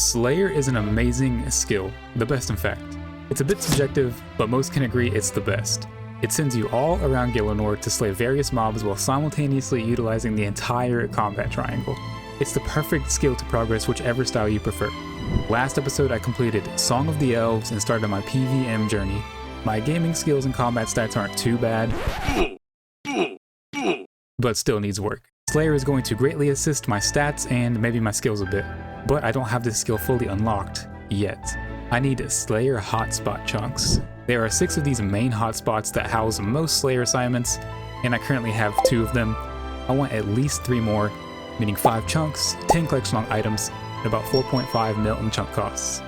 Slayer is an amazing skill, the best in fact. It's a bit subjective, but most can agree it's the best. It sends you all around Gielinor to slay various mobs while simultaneously utilizing the entire combat triangle. It's the perfect skill to progress whichever style you prefer. Last episode I completed Song of the Elves and started my PvM journey. My gaming skills and combat stats aren't too bad, but still needs work. Slayer is going to greatly assist my stats and maybe my skills a bit, but I don't have this skill fully unlocked yet. I need Slayer hotspot chunks. There are 6 of these main hotspots that house most Slayer assignments, and I currently have 2 of them. I want at least 3 more, meaning 5 chunks, 10 collection log items, and about 4.5 mil in chunk costs.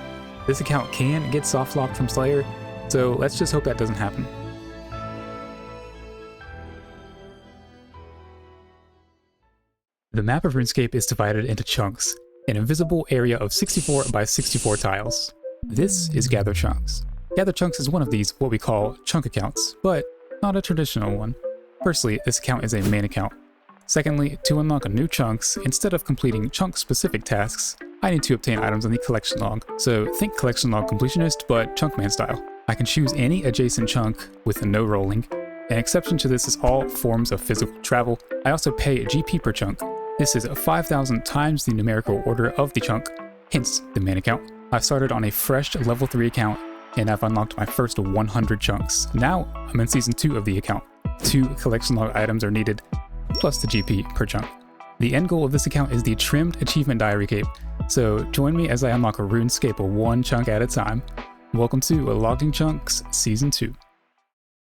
This account can get soft locked from Slayer, so let's just hope that doesn't happen. The map of RuneScape is divided into chunks, an invisible area of 64 by 64 tiles. This is Gather Chunks. Gather Chunks is one of these what we call chunk accounts, but not a traditional one. Firstly, this account is a main account. Secondly, to unlock a new chunks, instead of completing chunk-specific tasks, I need to obtain items on the collection log. So think collection log completionist, but chunkman style. I can choose any adjacent chunk with no rolling. An exception to this is all forms of physical travel. I also pay GP per chunk. This is 5,000 times the numerical order of the chunk, hence the main account. I started on a fresh level 3 account, and I've unlocked my first 100 chunks. Now I'm in season 2 of the account. 2 collection log items are needed, plus the GP per chunk. The end goal of this account is the trimmed achievement diary cape, so join me as I unlock a RuneScape 1 chunk at a time. Welcome to Logging Chunks Season 2.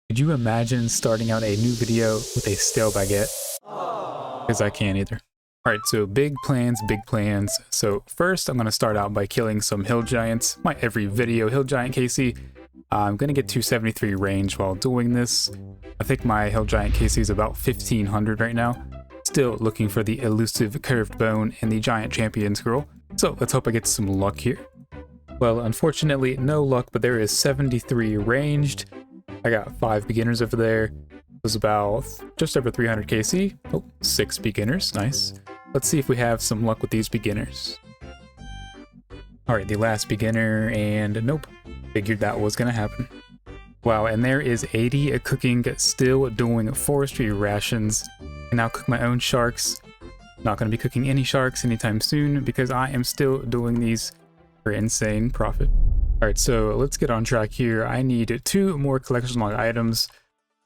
Could you imagine starting out a new video with a stale baguette? Because I can't either. Alright, so big plans, big plans. So first I'm going to start out by killing some hill giants. My every video hill giant KC. I'm going to get 273 range while doing this. I think my hill giant KC is about 1500 right now. Still looking for the elusive curved bone and the giant champion scroll. So let's hope I get some luck here. Well, unfortunately no luck, but there is 73 ranged. I got 5 beginners over there. It was about just over 300 KC. Oh, 6 beginners, nice. Let's see if we have some luck with these beginners. Alright, the last beginner, and nope. Figured that was gonna happen. Wow, and there is 80 cooking, still doing forestry rations. And now cook my own sharks. Not gonna be cooking any sharks anytime soon because I am still doing these for insane profit. Alright, so let's get on track here. I need 2 more collection log items.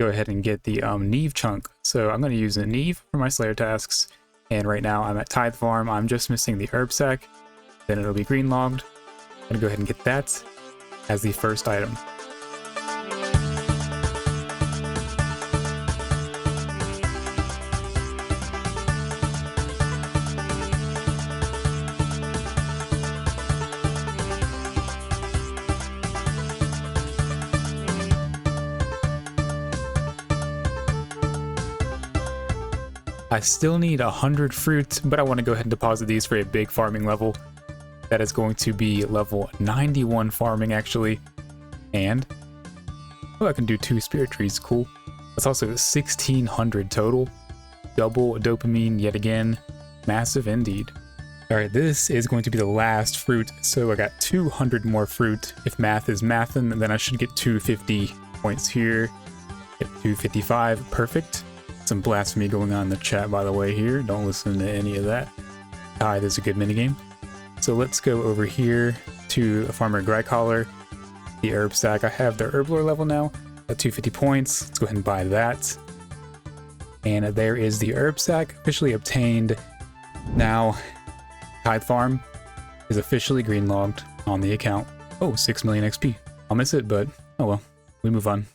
Go ahead and get the Neve chunk. So I'm gonna use a Neve for my Slayer tasks. And right now I'm at Tithe Farm. I'm just missing the herb sack. Then it'll be green logged. I'm gonna go ahead and get that as the first item. I still need 100 fruit, but I want to go ahead and deposit these for a big farming level. That is going to be level 91 farming actually. And oh, I can do 2 spirit trees, cool. That's also 1600 total. Double dopamine yet again. Massive indeed. Alright, this is going to be the last fruit, so I got 200 more fruit. If math is mathin', then I should get 250 points here. Get 255, perfect. Some blasphemy going on in the chat, by the way, here. Don't listen to any of that. Tithe is a good minigame. So let's go over here to Farmer Grycollar. The herb stack. I have the herb lore level now at 250 points. Let's go ahead and buy that. And there is the herb stack officially obtained. Now, Tithe Farm is officially green logged on the account. Oh, 6 million XP. I'll miss it, but oh well. We move on.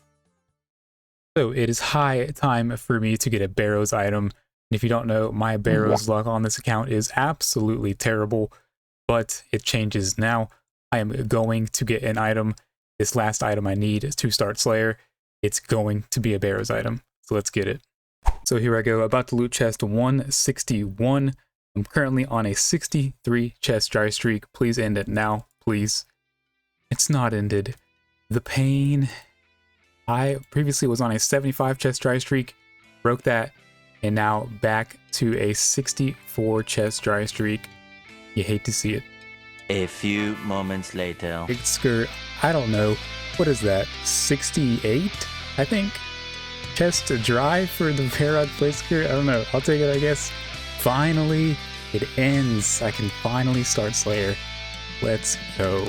So it is high time for me to get a Barrows item. And if you don't know, my Barrows luck on this account is absolutely terrible, but it changes now. I am going to get an item. This last item I need is to start Slayer. It's going to be a Barrows item. So let's get it. So here I go, about to loot chest 161. I'm currently on a 63 chest dry streak. Please end it now, please. It's not ended. The pain. I previously was on a 75 chest dry streak, broke that, and now back to a 64 chest dry streak. You hate to see it. A few moments later. Big skirt, I don't know. What is that? 68, I think? Chest dry for the Parrot plate skirt? I don't know. I'll take it, I guess. Finally, it ends. I can finally start Slayer. Let's go.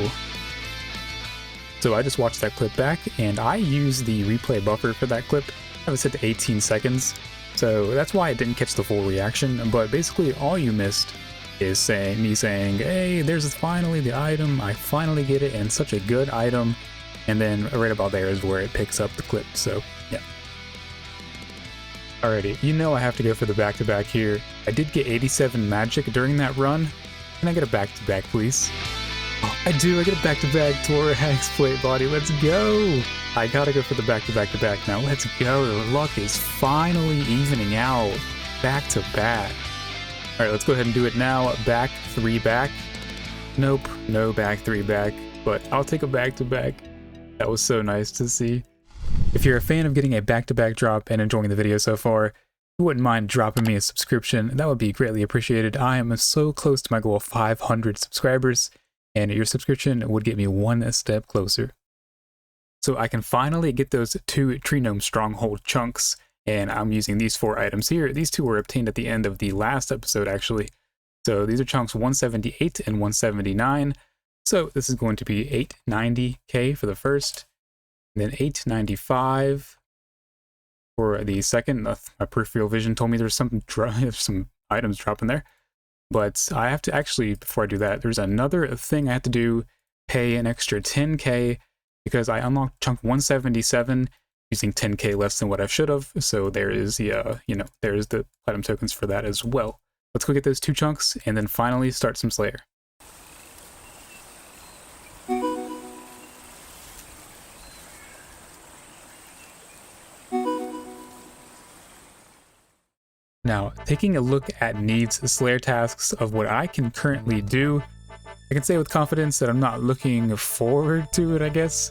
So I just watched that clip back, and I used the replay buffer for that clip. I was set to 18 seconds. So that's why it didn't catch the full reaction. But basically, all you missed is me saying, hey, there's finally the item, I finally get it, and such a good item. And then right about there is where it picks up the clip, so yeah. Alrighty, you know I have to go for the back-to-back here. I did get 87 magic during that run. Can I get a back-to-back, please? Oh, I do, I get a back-to-back Thorax plate body, let's go! I gotta go for the back-to-back-to-back now, let's go, the luck is finally evening out, back-to-back. Alright, let's go ahead and do it now. Back, 3 back. Nope, no back, 3 back. But I'll take a back-to-back. That was so nice to see. If you're a fan of getting a back-to-back drop and enjoying the video so far, if you wouldn't mind dropping me a subscription, that would be greatly appreciated. I am so close to my goal of 500 subscribers, and your subscription would get me one step closer. So I can finally get those 2 Tree Gnome Stronghold chunks, and I'm using these 4 items here. These 2 were obtained at the end of the last episode, actually. So these are chunks 178 and 179. So this is going to be 890k for the first, and then 895 for the second. My peripheral vision told me there's some items dropping there. But I have to actually, before I do that, there's another thing I have to do, pay an extra 10k, because I unlocked chunk 177 using 10k less than what I should have, so there is the, there's the platinum tokens for that as well. Let's go get those 2 chunks, and then finally start some Slayer. Now, taking a look at Neve's Slayer tasks of what I can currently do, I can say with confidence that I'm not looking forward to it, I guess.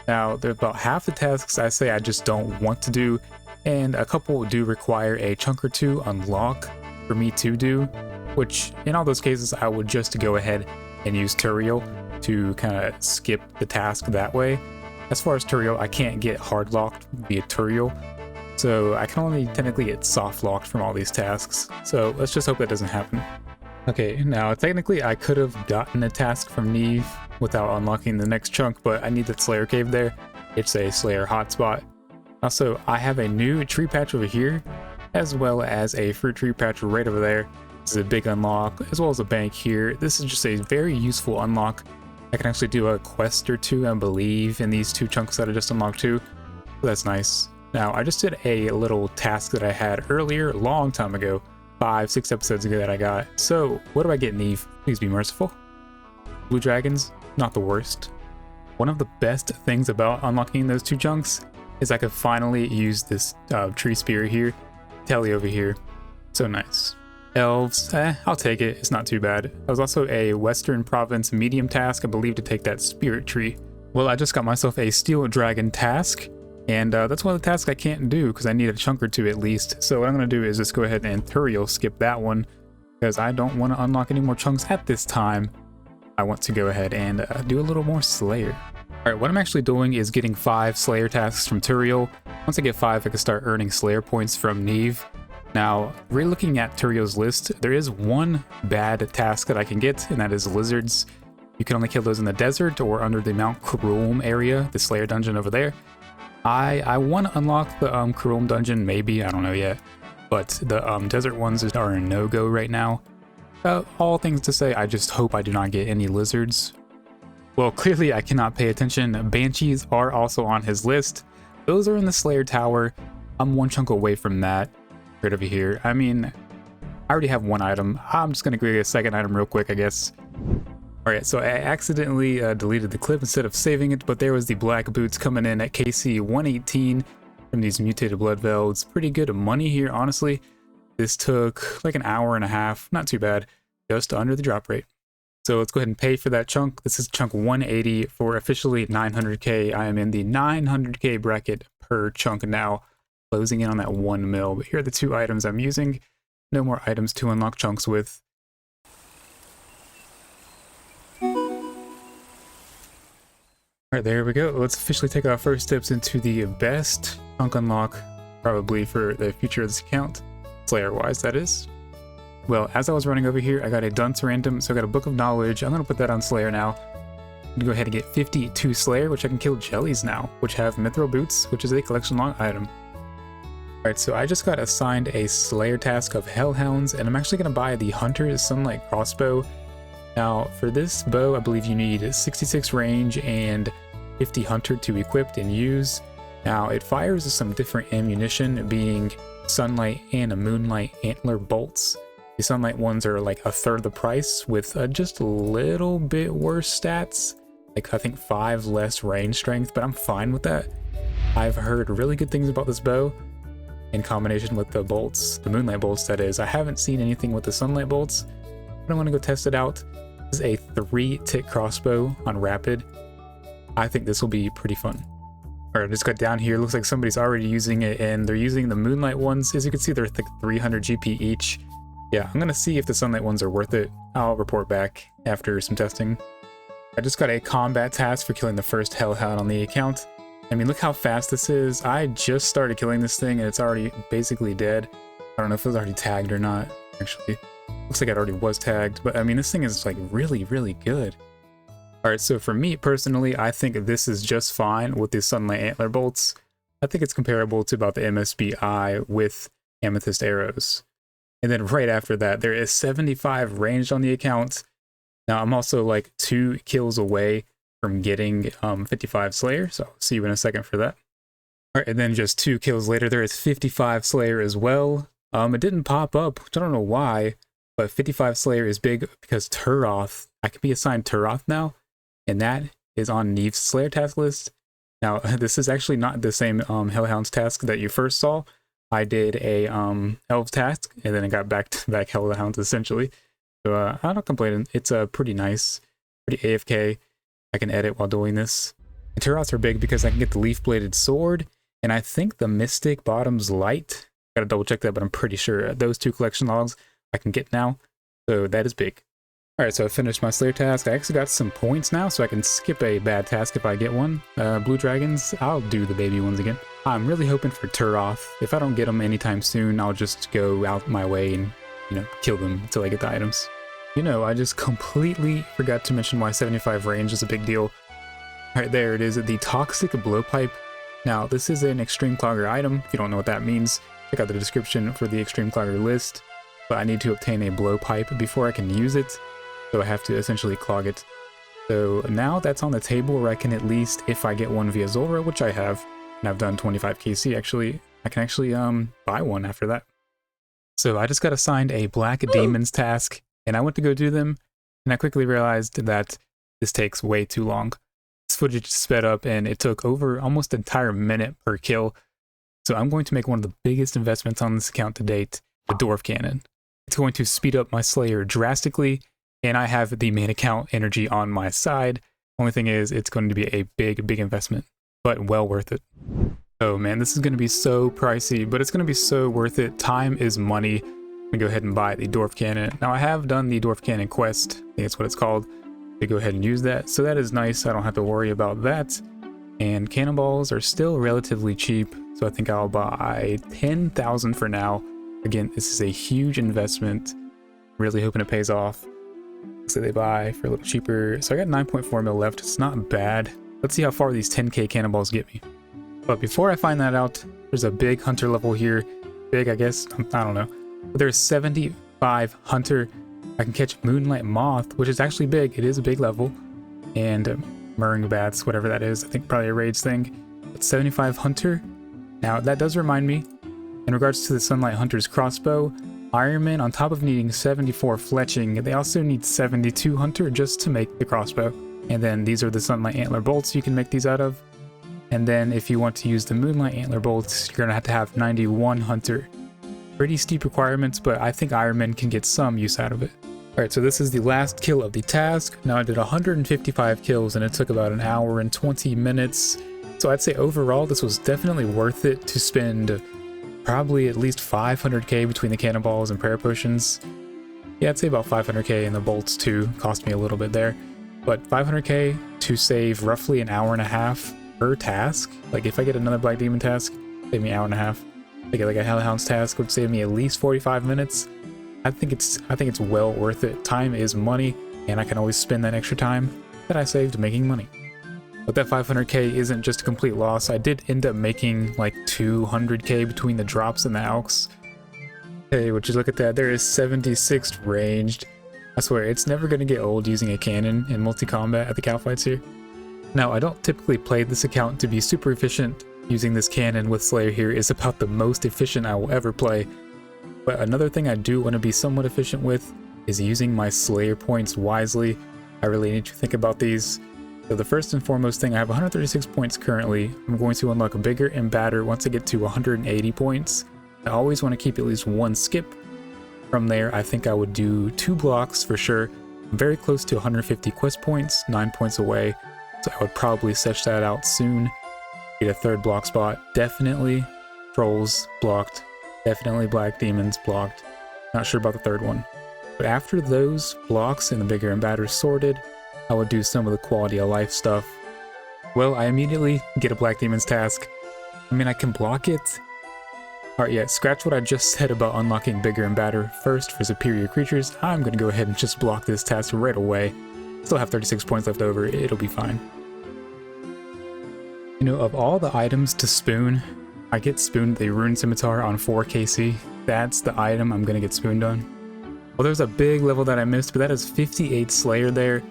Now, there's about half the tasks I say I just don't want to do, and a couple do require a chunk or 2 unlock for me to do, which in all those cases I would just go ahead and use Turiel to kind of skip the task that way. As far as Turiel, I can't get hard locked via Turiel, so I can only technically get soft locked from all these tasks, so let's just hope that doesn't happen. Okay, now technically I could have gotten a task from Neve without unlocking the next chunk, but I need that Slayer cave there. It's a Slayer hotspot. Also, I have a new tree patch over here, as well as a fruit tree patch right over there. This is a big unlock, as well as a bank here. This is just a very useful unlock. I can actually do a quest or 2, I believe, in these 2 chunks that I just unlocked too. So that's nice. Now, I just did a little task that I had earlier, a long time ago. 5-6 episodes ago that I got. So, what do I get, Neve? Please be merciful. Blue dragons, not the worst. One of the best things about unlocking those 2 chunks is I could finally use this tree spear here. Telly over here. So nice. Elves, I'll take it. It's not too bad. That was also a Western Province medium task, I believe, to take that spirit tree. Well, I just got myself a steel dragon task. And that's one of the tasks I can't do because I need a chunk or 2 at least. So what I'm going to do is just go ahead and Turiel skip that one because I don't want to unlock any more chunks at this time. I want to go ahead and do a little more Slayer. Alright, what I'm actually doing is getting 5 Slayer tasks from Turiel. Once I get 5, I can start earning Slayer points from Neve. Now, we're looking at Turiel's list. There is one bad task that I can get, and that is lizards. You can only kill those in the desert or under the Mount Kurum area, the Slayer dungeon over there. I want to unlock the Kurum dungeon, maybe, I don't know yet. But the desert ones are a no-go right now. All things to say, I just hope I do not get any lizards. Well, clearly I cannot pay attention. Banshees are also on his list. Those are in the Slayer Tower. I'm 1 chunk away from that. Right over here. I mean, I already have 1 item. I'm just going to get a second item real quick, I guess. Alright, so I accidentally deleted the clip instead of saving it, but there was the black boots coming in at KC 118 from these mutated blood velds. Pretty good money here, honestly. This took like an hour and a half. Not too bad. Just under the drop rate. So let's go ahead and pay for that chunk. This is chunk 180 for officially 900k. I am in the 900k bracket per chunk now, closing in on that 1 mil. But here are the 2 items I'm using. No more items to unlock chunks with. Alright, there we go. Let's officially take our first steps into the best chunk unlock, probably for the future of this account. Slayer-wise, that is. Well, as I was running over here, I got a dunce random, so I got a Book of Knowledge. I'm going to put that on Slayer now. I'm going to go ahead and get 52 Slayer, which I can kill jellies now, which have Mithril Boots, which is a collection log item. Alright, so I just got assigned a Slayer task of Hellhounds, and I'm actually going to buy the Hunter's Sunlight Crossbow. Now, for this bow, I believe you need 66 range and 50 Hunter to equip and use. Now, it fires some different ammunition, being Sunlight and a Moonlight Antler bolts. The Sunlight ones are like a third the price, with just a little bit worse stats. Like, I think 5 less range strength, but I'm fine with that. I've heard really good things about this bow in combination with the bolts, the Moonlight bolts that is. I haven't seen anything with the Sunlight bolts, but I want to go test it out. This is a 3-tick crossbow on rapid. I think this will be pretty fun. Alright, I just got down here. Looks like somebody's already using it, and they're using the Moonlight ones. As you can see, they're like 300 GP each. Yeah, I'm gonna see if the Sunlight ones are worth it. I'll report back after some testing. I just got a combat task for killing the first Hellhound on the account. I mean, look how fast this is. I just started killing this thing, and it's already basically dead. I don't know if it was already tagged or not, actually. Looks like it already was tagged, but I mean, this thing is like really, really good. Alright, so for me personally, I think this is just fine with the Sunlight Antler bolts. I think it's comparable to about the MSBI with Amethyst arrows. And then right after that, there is 75 ranged on the account. Now, I'm also like 2 kills away from getting 55 Slayer, so I'll see you in a second for that. Alright, and then just 2 kills later, there is 55 Slayer as well. It didn't pop up, which I don't know why, but 55 Slayer is big because Turoth, I can be assigned Turoth now, and that is on Neve's Slayer task list. Now, this is actually not the same Hellhounds task that you first saw. I did a Elves task, and then I got back to back Hellhounds essentially. So I'm not complaining. It's pretty nice, pretty AFK. I can edit while doing this. And Turoths are big because I can get the leaf-bladed sword, and I think the Mystic Bottom's Light. Gotta double check that, but I'm pretty sure those 2 collection logs I can get now. So that is big. Alright, so I finished my Slayer task. I actually got some points now, so I can skip a bad task if I get one. Blue Dragons, I'll do the baby ones again. I'm really hoping for Turoth. If I don't get them anytime soon, I'll just go out my way and, you know, kill them until I get the items. You know, I just completely forgot to mention why 75 range is a big deal. Alright, there it is, the Toxic Blowpipe. Now, this is an Extreme Clogger item. If you don't know what that means, check out the description for the Extreme Clogger list. But I need to obtain a blowpipe before I can use it. So I have to essentially clog it. So now that's on the table where I can at least, if I get one via Zulrah, which I have, and I've done 25 KC actually, I can actually buy one after that. So I just got assigned a Black Demons task, and I went to go do them, and I quickly realized that this takes way too long. This footage sped up, and it took over almost an entire minute per kill. So I'm going to make one of the biggest investments on this account to date, the Dwarf Cannon. It's going to speed up my Slayer drastically, and I have the main account energy on my side. Only thing is, it's going to be a big, big investment, but well worth it. Oh man, this is going to be so pricey, but it's going to be so worth it. Time is money. I'm going to go ahead and buy the Dwarf Cannon. Now, I have done the Dwarf Cannon quest. I think that's what it's called. To go ahead and use that. So that is nice. I don't have to worry about that. And cannonballs are still relatively cheap. So I think I'll buy 10,000 for now. Again, this is a huge investment. Really hoping it pays off. So they buy for a little cheaper. So I got 9.4 mil left. It's not bad. Let's see how far these 10k cannonballs get me. But before I find that out, there's a big hunter level here. Big, I guess. I don't know. But there's 75 hunter. I can catch Moonlight Moth, which is actually big. It is a big level. And Murring Bats, whatever that is. I think probably a raids thing. But 75 hunter. Now, that does remind me, in regards to the Sunlight Hunter's crossbow, Ironman, on top of needing 74 fletching, they also need 72 hunter just to make the crossbow. And then these are the Sunlight Antler bolts you can make these out of. And then if you want to use the Moonlight Antler bolts, you're going to have 91 hunter. Pretty steep requirements, but I think Ironman can get some use out of it. Alright, so this is the last kill of the task. Now I did 155 kills and it took about an hour and 20 minutes. So I'd say overall this was definitely worth it to spend probably at least 500k between the cannonballs and prayer potions. Yeah, I'd say about 500k, and the bolts too cost me a little bit there. But 500k to save roughly an hour and a half per task. Like if I get another Black Demon task, save me an hour and a half. If I get like a Hellhound's task, would save me at least 45 minutes. I think it's well worth it. Time is money, and I can always spend that extra time that I saved making money. But that 500k isn't just a complete loss. I did end up making like 200k between the drops and the alks. Hey, would you look at that? There is 76 ranged. I swear, it's never going to get old using a cannon in multi-combat at the cow fights here. Now, I don't typically play this account to be super efficient. Using this cannon with Slayer here is about the most efficient I will ever play. But another thing I do want to be somewhat efficient with is using my Slayer points wisely. I really need to think about these. So the first and foremost thing, I have 136 points currently. I'm going to unlock bigger and badder once I get to 180 points. I always want to keep at least one skip. From there, I think I would do 2 blocks for sure. I'm very close to 150 quest points, 9 points away. So I would probably search that out soon. Get a 3rd block spot. Definitely trolls blocked. Definitely Black Demons blocked. Not sure about the 3rd one. But after those blocks and the bigger and badder sorted, I would do some of the quality of life stuff. Well, I immediately get a Black Demons task. I mean, I can block it. Alright, yeah, scratch what I just said about unlocking bigger and badder first for superior creatures. I'm gonna go ahead and just block this task right away. Still have 36 points left over, it'll be fine. You know, of all the items to spoon, I get spooned the Rune Scimitar on 4 KC. That's the item I'm gonna get spooned on. Well, there's a big level that I missed, but that is 58 Slayer there.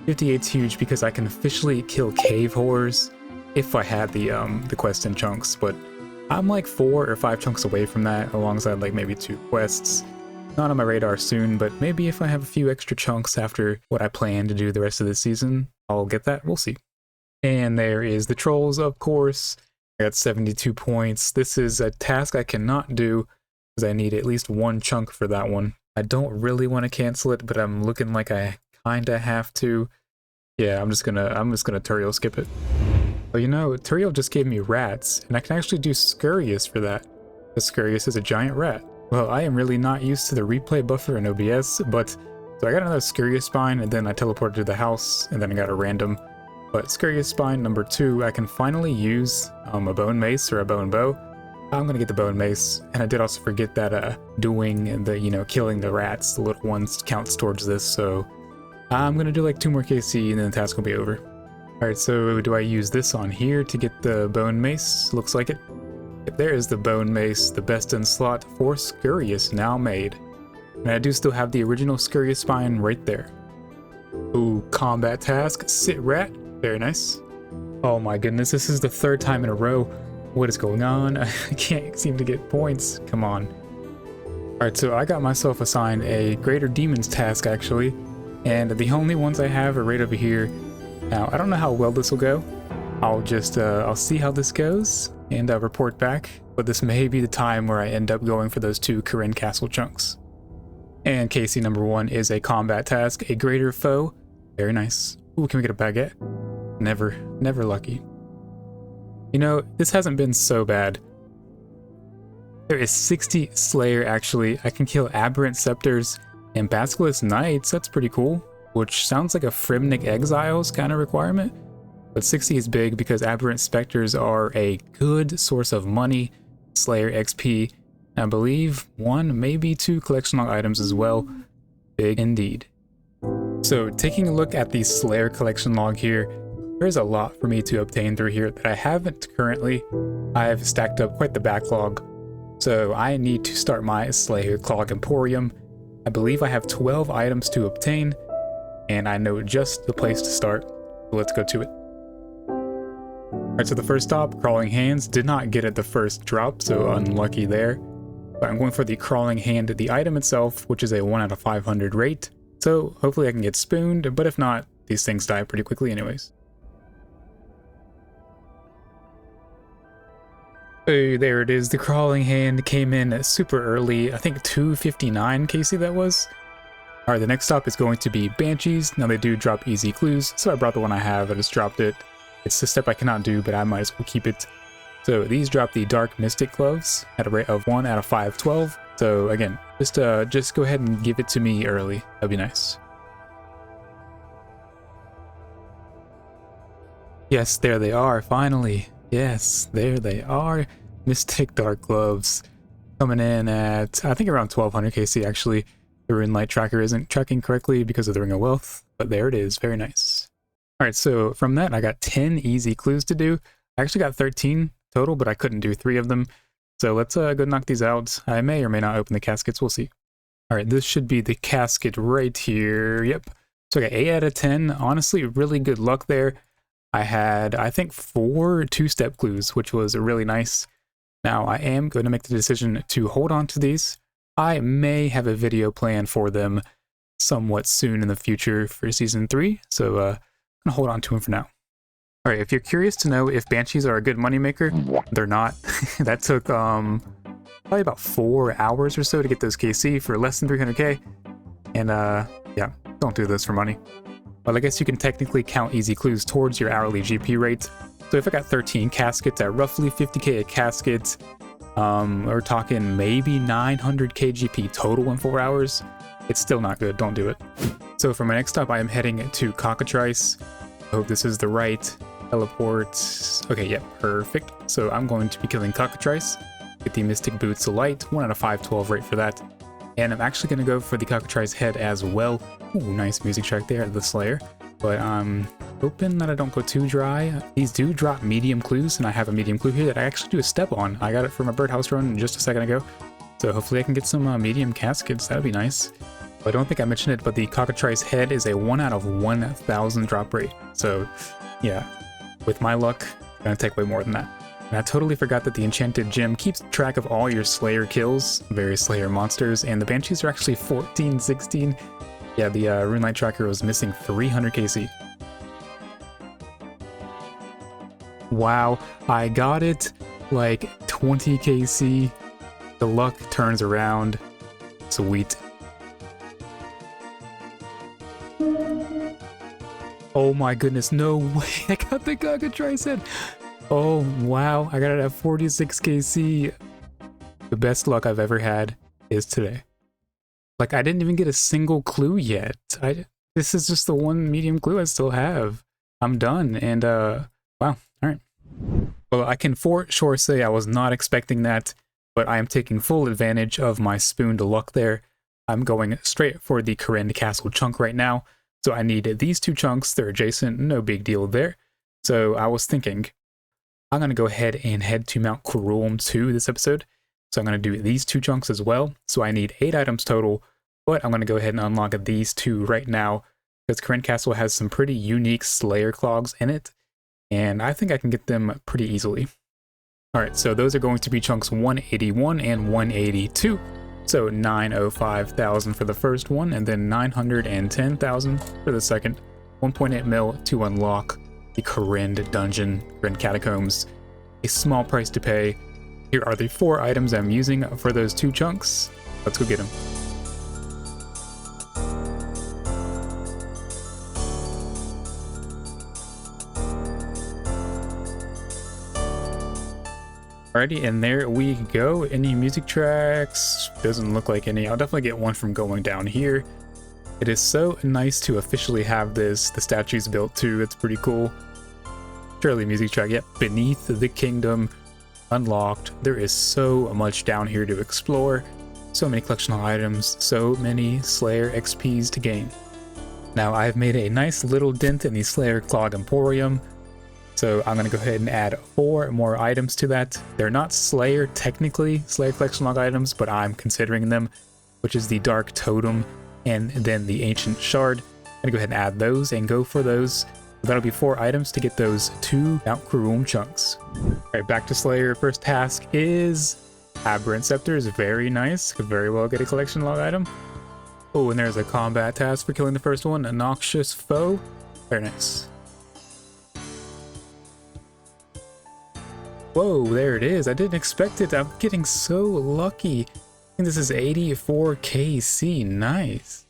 58's huge because I can officially kill cave horrors if I had the quest in chunks, but I'm like 4 or 5 chunks away from that, alongside like maybe 2 quests. Not on my radar soon, but maybe if I have a few extra chunks after what I plan to do the rest of this season, I'll get that, we'll see. And there is the trolls, of course. I got 72 points. This is a task I cannot do because I need at least 1 chunk for that one. I don't really want to cancel it, but I'm looking like I kinda have to. Yeah, I'm just gonna Turiel skip it. Well, you know, Turiel just gave me rats, and I can actually do Scurious for that. The Scurious is a giant rat. Well, I am really not used to the replay buffer in OBS, but so I got another Scurious Spine, and then I teleported to the house, and then I got a random. But Scurious Spine number 2, I can finally use a Bone Mace or a Bone Bow. I'm gonna get the Bone Mace, and I did also forget that doing the, you know, killing the rats, the little ones, counts towards this, so I'm gonna do like 2 more KC, and then the task will be over. Alright, so do I use this on here to get the Bone Mace? Looks like it. Yep, there is the Bone Mace, the best in slot for Scurious now made. And I do still have the original Scurious Spine right there. Ooh, combat task, sit rat, very nice. Oh my goodness, this is the 3rd time in a row. What is going on? I can't seem to get points, come on. Alright, so I got myself assigned a Greater Demons task actually, and the only ones I have are right over here. Now, I don't know how well this will go. I'll see how this goes and report back, but this may be the time where I end up going for those 2 Corinne Castle chunks. And KC number 1 is a combat task, a greater foe. Very nice. Ooh, can we get a baguette? Never lucky. You know, this hasn't been so bad. There is 60 Slayer actually. I can kill Aberrant Scepters and Basilisk Knights, that's pretty cool. Which sounds like a Phrynic Exiles kind of requirement. But 60 is big because Aberrant Specters are a good source of money, Slayer XP, and I believe 1, maybe 2 collection log items as well. Big indeed. So taking a look at the Slayer collection log here, there's a lot for me to obtain through here that I haven't currently. I've stacked up quite the backlog. So I need to start my Slayer Clog Emporium. I believe I have 12 items to obtain, and I know just the place to start, so let's go to it. Alright, so the first stop, Crawling Hands, did not get it the first drop, so unlucky there. But I'm going for the Crawling Hand, the item itself, which is a 1 out of 500 rate, so hopefully I can get spooned, but if not, these things die pretty quickly anyways. Oh, there it is, the Crawling Hand came in super early, I think 259 KC that was. Alright, the next stop is going to be Banshees. Now they do drop easy clues, so I brought the one I have, I just dropped it. It's a step I cannot do, but I might as well keep it. So these drop the Dark Mystic Gloves at a rate of 1 out of 512. So again, just go ahead and give it to me early, that'd be nice. Yes, there they are, finally. Yes, there they are. Mystic Dark Gloves. Coming in at, I think, around 1200 KC, actually. The Rune Light tracker isn't tracking correctly because of the Ring of Wealth, but there it is. Very nice. Alright, so from that, I got 10 easy clues to do. I actually got 13 total, but I couldn't do 3 of them. So let's go knock these out. I may or may not open the caskets. We'll see. Alright, this should be the casket right here. Yep. So I got 8 out of 10. Honestly, really good luck there. I had, I think, 4 2-step clues, which was really nice. Now, I am going to make the decision to hold on to these. I may have a video plan for them somewhat soon in the future for Season 3, so I'm going to hold on to them for now. Alright, if you're curious to know if Banshees are a good moneymaker, they're not. That took probably about 4 hours or so to get those KC for less than 300k, and yeah, don't do this for money. Well, I guess you can technically count easy clues towards your hourly GP rate. So if I got 13 caskets at roughly 50k a casket, we're talking maybe 900k GP total in 4 hours. It's still not good, don't do it. So for my next stop, I am heading to Cockatrice. I hope this is the right teleport. Okay, yeah, perfect. So I'm going to be killing Cockatrice, get the Mystic Boots of Light, 1 out of 512 rate for that. And I'm actually going to go for the Cockatrice head as well. Ooh, nice music track there, the Slayer. But I'm hoping that I don't go too dry. These do drop medium clues, and I have a medium clue here that I actually do a step on. I got it from a birdhouse run just a second ago. So hopefully I can get some medium caskets. That'd be nice. I don't think I mentioned it, but the Cockatrice head is a 1 out of 1000 drop rate. So yeah, with my luck, it's gonna take way more than that. And I totally forgot that the Enchanted Gem keeps track of all your Slayer kills, various Slayer monsters, and the Banshees are actually 14, 16. Yeah, the Rune Light tracker was missing 300 KC. Wow, I got it like 20 KC. The luck turns around. Sweet. Oh my goodness, no way, I got the Cockatrice head. Oh wow, I got it at 46 KC. The best luck I've ever had is today. Like, I didn't even get a single clue yet. This is just the one medium clue I still have. I'm done, and wow, alright. Well, I can for sure say I was not expecting that, but I am taking full advantage of my spoon to luck there. I'm going straight for the Corinne Castle chunk right now. So I need these 2 chunks, they're adjacent, no big deal there. So I was thinking, I'm going to go ahead and head to Mount Quirulm 2 this episode. So I'm going to do these 2 chunks as well. So I need 8 items total, but I'm going to go ahead and unlock these 2 right now, because Corinne Castle has some pretty unique Slayer clogs in it, and I think I can get them pretty easily. Alright, so those are going to be chunks 181 and 182. So 905,000 for the first one, and then 910,000 for the second. 1.8 mil to unlock the Corinne dungeon, Corinne catacombs. A small price to pay. Here are the 4 items I'm using for those 2 chunks. Let's go get them. Alrighty, and there we go. Any music tracks? Doesn't look like any. I'll definitely get one from going down here. It is so nice to officially have this. The statue's built too. It's pretty cool. Surely music track. Yep. Beneath the Kingdom. Unlocked. There is so much down here to explore. So many collectible items. So many Slayer XPs to gain. Now I've made a nice little dent in the Slayer Clog Emporium. So I'm going to go ahead and add 4 more items to that. They're not Slayer, technically, Slayer collection log items, but I'm considering them, which is the Dark Totem and then the Ancient Shard. I'm going to go ahead and add those and go for those. That'll be 4 items to get those 2 Mount Quirulm chunks. Alright, back to Slayer. First task is Aberrant Scepter. Is very nice. Could very well get a collection log item. Oh, and there's a combat task for killing the first one. A Noxious Foe. Very nice. Whoa, there it is. I didn't expect it. I'm getting so lucky. I think this is 84 KC. Nice.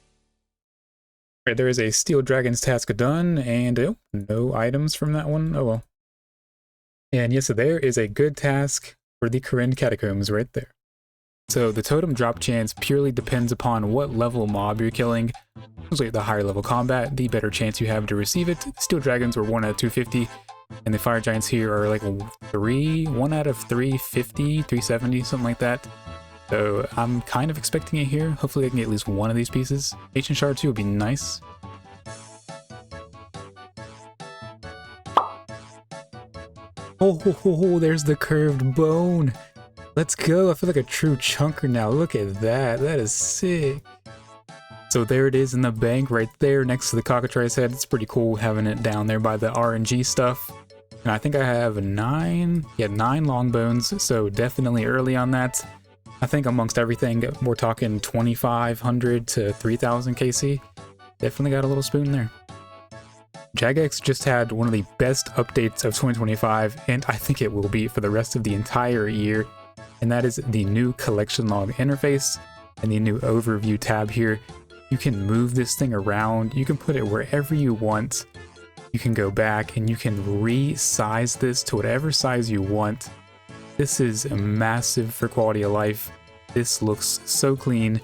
Alright, there is a Steel Dragon's task done, and oh, no items from that one. Oh well. And yes, so there is a good task for the Corinne Catacombs right there. So the totem drop chance purely depends upon what level mob you're killing. Usually the higher level combat, the better chance you have to receive it. Steel Dragons were 1 out of 250. And the fire giants here are like 1 out of 350, 370, something like that. So I'm kind of expecting it here. Hopefully I can get at least one of these pieces. Ancient Shard 2 would be nice. Oh, there's the curved bone. Let's go. I feel like a true chunker now. Look at that. That is sick. So there it is in the bank right there next to the cockatrice head. It's pretty cool having it down there by the RNG stuff. And I think I have 9 long bones, so definitely early on that. I think amongst everything, we're talking 2,500 to 3,000 KC. Definitely got a little spoon there. Jagex just had one of the best updates of 2025, and I think it will be for the rest of the entire year. And that is the new collection log interface and the new overview tab here. You can move this thing around. You can put it wherever you want. You can go back and you can resize this to whatever size you want. This is massive for quality of life. This looks so clean,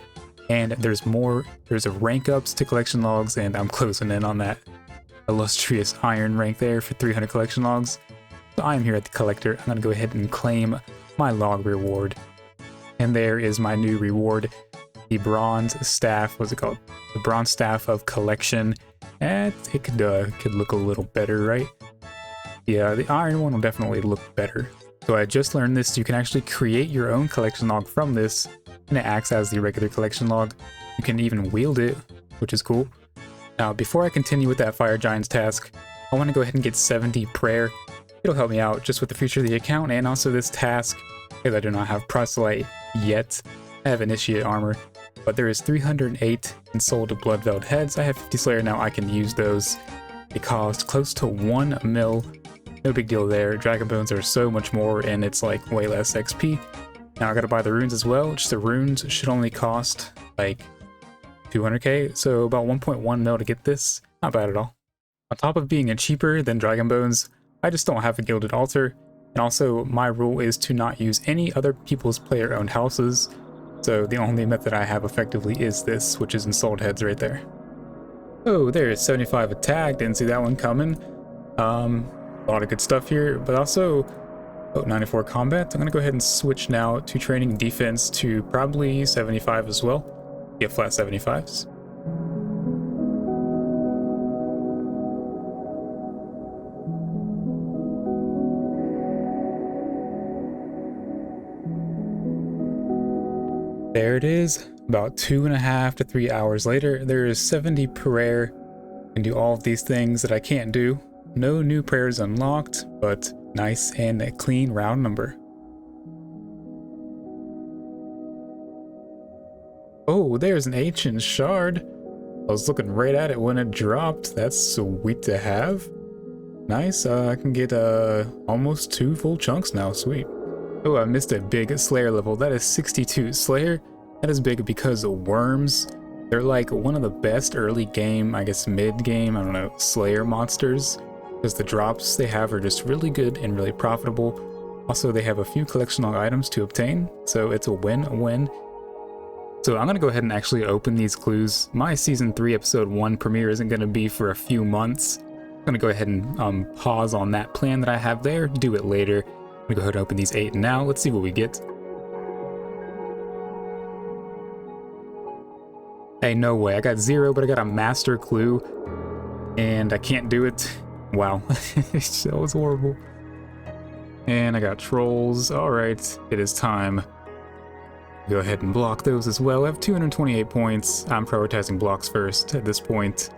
and there's a rank ups to collection logs, and I'm closing in on that illustrious iron rank there for 300 collection logs. So I am here at the collector. I'm gonna go ahead and claim my log reward. And there is my new reward, the bronze staff. What's it called? The bronze staff of collection. And it could look a little better, right? Yeah, the iron one will definitely look better. So I just learned this. You can actually create your own collection log from this, and it acts as the regular collection log. You can even wield it, which is cool. Now, before I continue with that Fire Giants task, I want to go ahead and get 70 prayer. It'll help me out just with the future of the account and also this task, because I do not have proselyte yet. I have initiate armor, but there is 308 ensouled blood veiled heads. I have 50 slayer now. I can use those. It cost close to 1 mil. No big deal there. Dragon bones are so much more, and it's like way less XP. Now I gotta buy the runes as well, which the runes should only cost like 200k, so about 1.1 mil to get this. Not bad at all. On top of being cheaper than dragon bones, I just don't have a gilded altar, and also my rule is to not use any other people's player-owned houses, so the only method I have effectively is this, which is ensouled heads right there. Oh, there's 75 attack, didn't see that one coming. A lot of good stuff here, but also 94 combat. I'm gonna go ahead and switch now to training defense to probably 75 as well. Get flat 75s. There it is. About 2.5 to 3 hours later, there is 70 prayer. I can do all of these things that I can't do. No new prayers unlocked, but nice and a clean round number. Oh, there's an ancient shard. I was looking right at it when it dropped. That's sweet to have. Nice, I can get almost 2 full chunks now, sweet. Oh, I missed a big Slayer level. That is 62 Slayer. That is big because of worms. They're like one of the best early game, I guess mid game, I don't know, Slayer monsters. Because the drops they have are just really good and really profitable. Also, they have a few collection log items to obtain, so it's a win-win. So I'm going to go ahead and actually open these clues. My Season 3 Episode 1 premiere isn't going to be for a few months. I'm going to go ahead and pause on that plan that I have there, do it later. I'm going to go ahead and open these 8 now. Let's see what we get. Hey, no way. I got 0, but I got a master clue. And I can't do it. Wow. That was horrible. And I got trolls. Alright, it is time. Go ahead and block those as well. I have 228 points. I'm prioritizing blocks first at this point. Go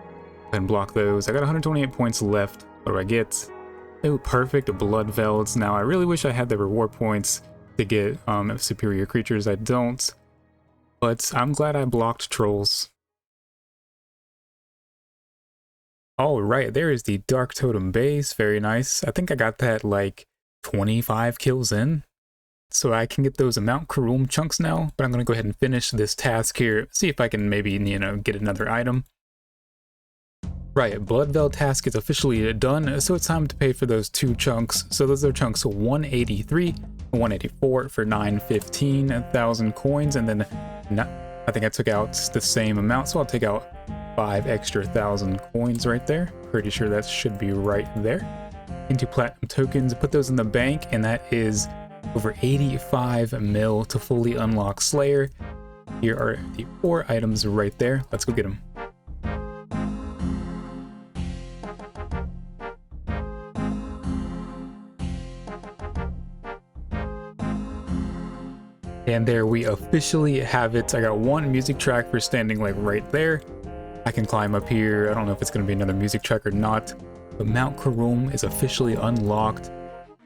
ahead and block those. I got 128 points left. What do I get? Oh, perfect. Blood velds. Now, I really wish I had the reward points to get superior creatures. I don't. But I'm glad I blocked trolls. Alright, there is the Dark Totem base. Very nice. I think I got that like 25 kills in. So I can get those Mount Karum chunks now, but I'm going to go ahead and finish this task here. See if I can maybe, get another item. Right, Blood Veil task is officially done, so it's time to pay for those 2 chunks. So those are chunks 183 and 184 for 915,000 coins, and then I think I took out the same amount, so I'll take out 5 extra 1,000 coins right there. Pretty sure that should be right there. into platinum tokens, put those in the bank, and that is over 85 mil to fully unlock Slayer. Here are the 4 items right there. Let's go get them. And there we officially have it. I got 1 music track for standing like right there. I can climb up here. I don't know if it's going to be another music track or not, but Mount Karum is officially unlocked.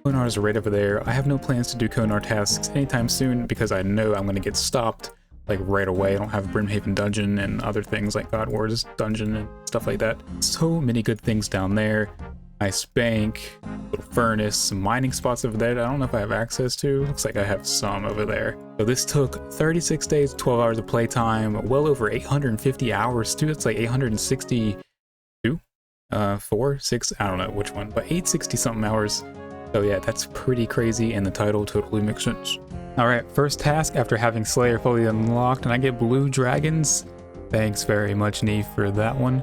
Konar is right over there. I have no plans to do Konar tasks anytime soon because I know I'm going to get stopped like right away. I don't have Brimhaven Dungeon and other things like God Wars Dungeon and stuff like that. So many good things down there. Nice bank, little furnace, some mining spots over there that I don't know if I have access to. Looks like I have some over there. So this took 36 days, 12 hours of playtime, well over 850 hours too. It's like 862, 4, 6, I don't know which one, but 860 something hours. So yeah, that's pretty crazy, and the title totally makes sense. All right, first task after having Slayer fully unlocked, and I get blue dragons. Thanks very much, Neve, for that one.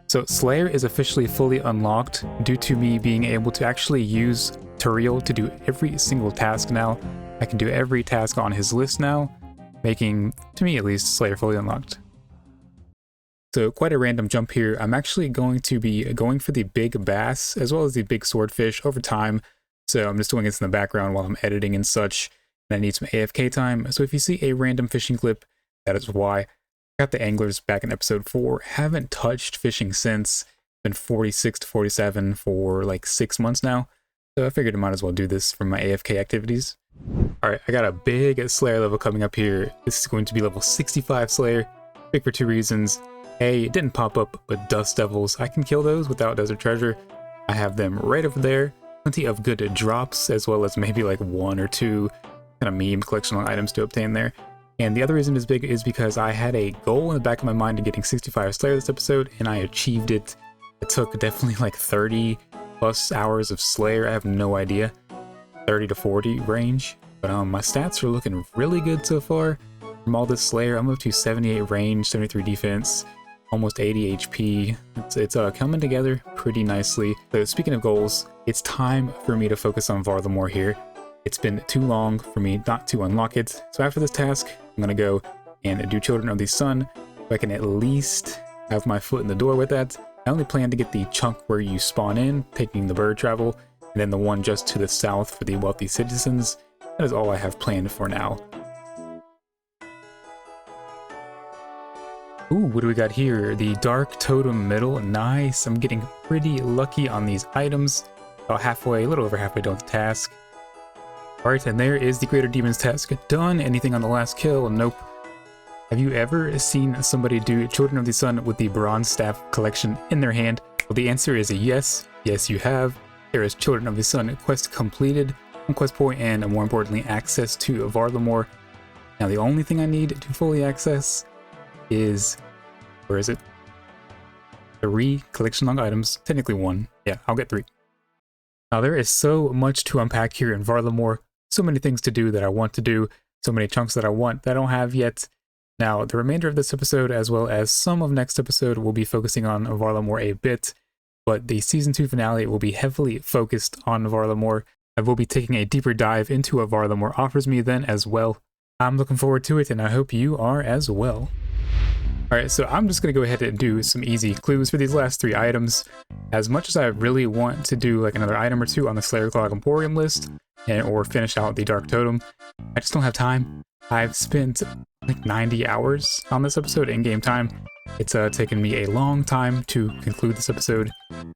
So Slayer is officially fully unlocked due to me being able to actually use Turiel to do every single task now. I can do every task on his list now, making, to me at least, Slayer fully unlocked. So quite a random jump here. I'm actually going to be going for the big bass as well as the big swordfish over time. So I'm just doing this in the background while I'm editing and such. And I need some AFK time. So if you see a random fishing clip, that is why. Got the anglers back in episode 4. Haven't touched fishing since. Been 46 to 47 for like 6 months now. So I figured I might as well do this for my AFK activities. Alright, I got a big Slayer level coming up here. This is going to be level 65 Slayer. Big for 2 reasons. A, it didn't pop up, but Dust Devils, I can kill those without Desert Treasure. I have them right over there. Plenty of good drops, as well as maybe like 1 or 2 kind of meme collectional items to obtain there. And the other reason it's big is because I had a goal in the back of my mind of getting 65 Slayer this episode, and I achieved it. It took definitely like 30 plus hours of Slayer. I have no idea. 30 to 40 range. But my stats are looking really good so far. From all this Slayer, I'm up to 78 range, 73 defense, almost 80 HP. It's coming together pretty nicely. So speaking of goals, it's time for me to focus on Varlamore here. It's been too long for me not to unlock it. So after this task, I'm going to go and do Children of the Sun, so I can at least have my foot in the door with that. I only plan to get the chunk where you spawn in, taking the bird travel, and then the one just to the south for the wealthy citizens. That is all I have planned for now. Ooh, what do we got here? The Dark Totem Middle. Nice. I'm getting pretty lucky on these items. About halfway, a little over halfway done the task. Alright, and there is the Greater Demons task done. Anything on the last kill? Nope. Have you ever seen somebody do Children of the Sun with the Bronze Staff collection in their hand? Well, the answer is a yes. Yes, you have. There is Children of the Sun quest completed, one quest point, and more importantly, access to Varlamore. Now, the only thing I need to fully access is, where is it? 3 collection log items. Technically 1. Yeah, I'll get 3. Now, there is so much to unpack here in Varlamore. So many things to do that I want to do, so many chunks that I want that I don't have yet. Now, the remainder of this episode, as well as some of next episode, will be focusing on Varlamore a bit, but the Season 2 finale will be heavily focused on Varlamore. I will be taking a deeper dive into what Varlamore offers me then as well. I'm looking forward to it, and I hope you are as well. Alright, so I'm just going to go ahead and do some easy clues for these last 3 items. As much as I really want to do like another item or 2 on the Slayer Clog Emporium list, or finish out the Dark Totem, I just don't have time. I've spent like 90 hours on this episode in-game time. It's taken me a long time to conclude this episode,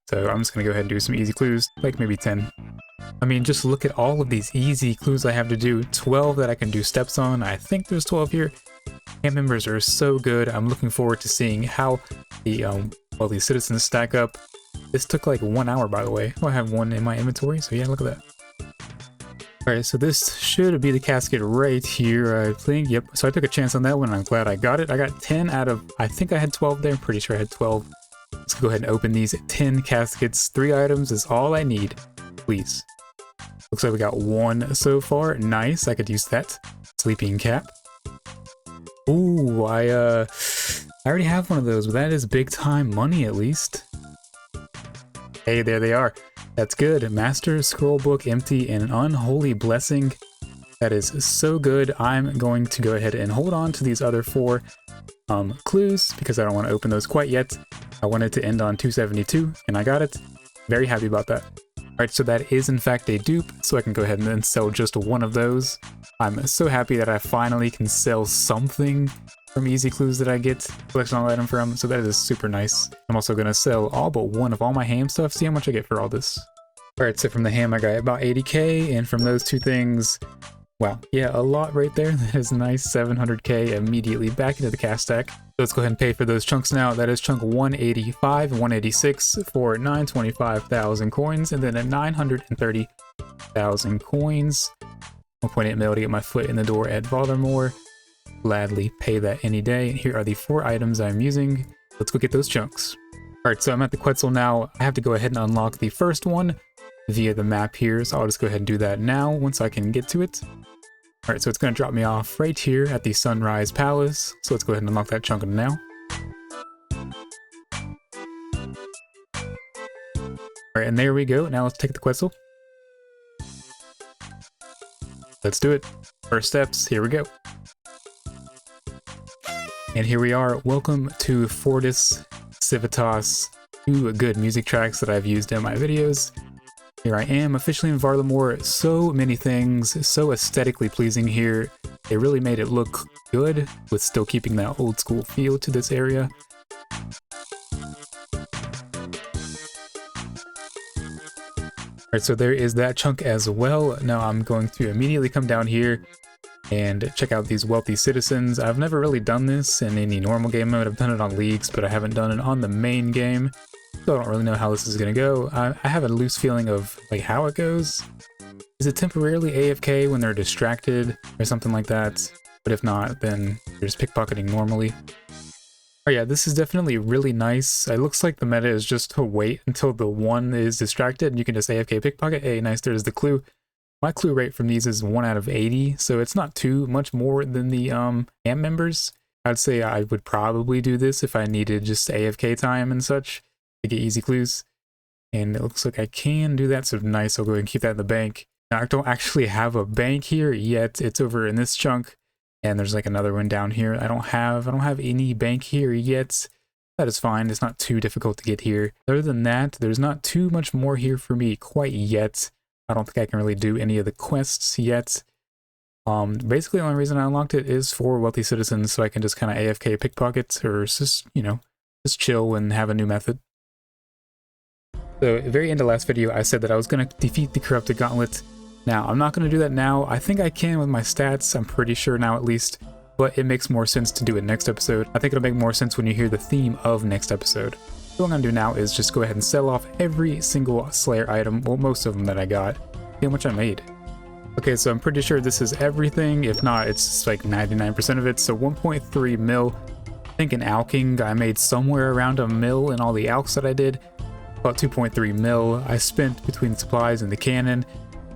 so I'm just going to go ahead and do some easy clues, like maybe 10. I mean, just look at all of these easy clues I have to do. 12 that I can do steps on. I think there's 12 here. Camp members are so good. I'm looking forward to seeing how the wealthy citizens stack up. This took like 1 hour, by the way. I have 1 in my inventory, so yeah, look at that. Alright, so this should be the casket right here, I think. Yep, so I took a chance on that one, and I'm glad I got it. I got 10 out of, I think I had 12 there. Pretty sure I had 12. Let's go ahead and open these 10 caskets. 3 items is all I need, please. Looks like we got 1 so far. Nice, I could use that. Sleeping cap. Ooh, I already have one of those, but that is big time money at least. Hey, there they are. That's good. Master Scroll Book Empty and an Unholy Blessing. That is so good. I'm going to go ahead and hold on to these other 4 clues because I don't want to open those quite yet. I wanted to end on 272 and I got it. Very happy about that. Alright, so that is in fact a dupe, so I can go ahead and then sell just one of those. I'm so happy that I finally can sell something from easy clues that I get collectional item from, so that is super nice. I'm also going to sell all but one of all my ham stuff, see how much I get for all this. Alright, so from the ham I got about 80k, and from those 2 things, wow, yeah, a lot right there. That is nice, 700k immediately back into the cash stack. So let's go ahead and pay for those chunks now. That is chunk 185 and 186 for 925,000 coins, and then at 930,000 coins. 1.8 mil to get my foot in the door at Baltimore. Gladly pay that any day. Here are the 4 items I'm using. Let's go get those chunks. Alright, so I'm at the Quetzal now. I have to go ahead and unlock the first one via the map here, so I'll just go ahead and do that now once I can get to it. Alright, so it's going to drop me off right here at the Sunrise Palace, so let's go ahead and unlock that chunk now. Alright, and there we go. Now let's take the Quetzal. Let's do it. First steps, here we go. And here we are. Welcome to Fortis Civitas, 2 good music tracks that I've used in my videos. Here I am, officially in Varlamore. So many things, so aesthetically pleasing here. They really made it look good, with still keeping that old school feel to this area. Alright, so there is that chunk as well. Now I'm going to immediately come down here and check out these wealthy citizens. I've never really done this in any normal game mode. I've done it on leagues, but I haven't done it on the main game. So I don't really know how this is going to go. I have a loose feeling of like how it goes. Is it temporarily AFK when they're distracted or something like that? But if not, then they're just pickpocketing normally. Oh yeah, this is definitely really nice. It looks like the meta is just to wait until the one is distracted and you can just AFK pickpocket. Hey, nice, there's the clue. My clue rate from these is 1 out of 80, so it's not too much more than the AMP members. I'd say I would probably do this if I needed just AFK time and such to get easy clues. And it looks like I can do that, so nice, I'll go ahead and keep that in the bank. Now, I don't actually have a bank here yet. It's over in this chunk, and there's like another one down here. I don't have any bank here yet. That is fine, it's not too difficult to get here. Other than that, there's not too much more here for me quite yet. I don't think I can really do any of the quests yet. Basically the only reason I unlocked it is for wealthy citizens, so I can just kind of AFK pickpockets or just, you know, just chill and have a new method. So at the very end of last video, I said that I was going to defeat the Corrupted Gauntlet. Now, I'm not going to do that now. I think I can with my stats, I'm pretty sure now at least, but it makes more sense to do it next episode. I think it'll make more sense when you hear the theme of next episode. So what I'm going to do now is just go ahead and sell off every single Slayer item, well, most of them that I got. See how much I made. Okay, so I'm pretty sure this is everything. If not, it's like 99% of it. So 1.3 mil. I think in alking, I made somewhere around $1 mil in all the alks that I did. About 2.3 mil I spent between the supplies and the cannon.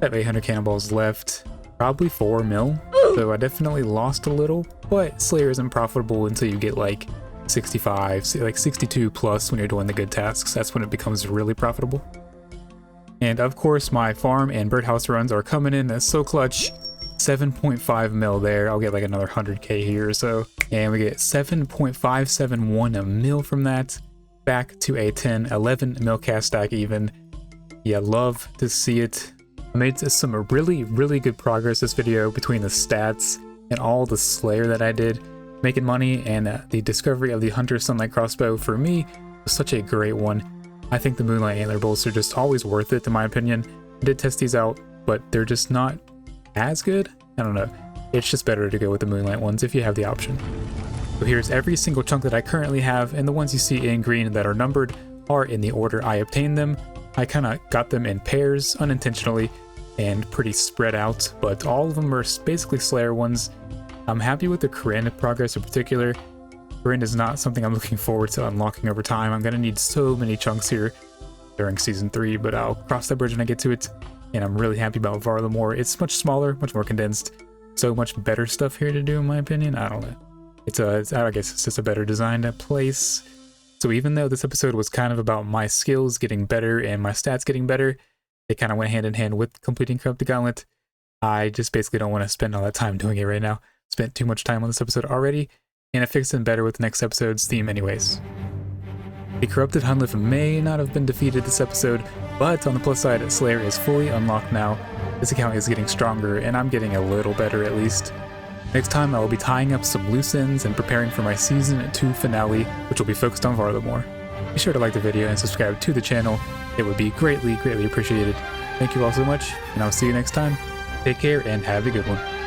I have 800 cannonballs left. Probably 4 mil. So I definitely lost a little, but Slayer isn't profitable until you get like 65, like 62 plus when you're doing the good tasks. That's when it becomes really profitable. And of course, my farm and birdhouse runs are coming in. That's so clutch. 7.5 mil there. I'll get like another 100k here or so. And we get 7.571 mil from that. Back to a 11 mil cash stack even. Yeah, love to see it. I made some really good progress this video between the stats and all the Slayer that I did. Making money, and the discovery of the Hunter Sunlight Crossbow for me was such a great one. I think the Moonlight Antler bolts are just always worth it in my opinion. I did test these out, but they're just not as good. I don't know. It's just better to go with the Moonlight ones if you have the option. So here's every single chunk that I currently have, and the ones you see in green that are numbered are in the order I obtained them. I kind of got them in pairs unintentionally and pretty spread out, but all of them are basically Slayer ones. I'm happy with the Corinne progress in particular. Corinne is not something I'm looking forward to unlocking over time. I'm going to need so many chunks here during Season 3, but I'll cross that bridge when I get to it. And I'm really happy about Varlamore. It's much smaller, much more condensed. So much better stuff here to do in my opinion. I don't know. I guess it's just a better designed place. So even though this episode was kind of about my skills getting better and my stats getting better, They kind of went hand in hand with completing Corrupted Gauntlet. I just basically don't want to spend all that time doing it right now. Spent too much time on this episode already, and it fixed them better with the next episode's theme anyways. The Corrupted Hunliff may not have been defeated this episode, but on the plus side, Slayer is fully unlocked now. This account is getting stronger, and I'm getting a little better at least. Next time, I will be tying up some loose ends and preparing for my Season 2 finale, which will be focused on Varlamore. Be sure to like the video and subscribe to the channel. It would be greatly, greatly appreciated. Thank you all so much, and I'll see you next time. Take care and have a good one.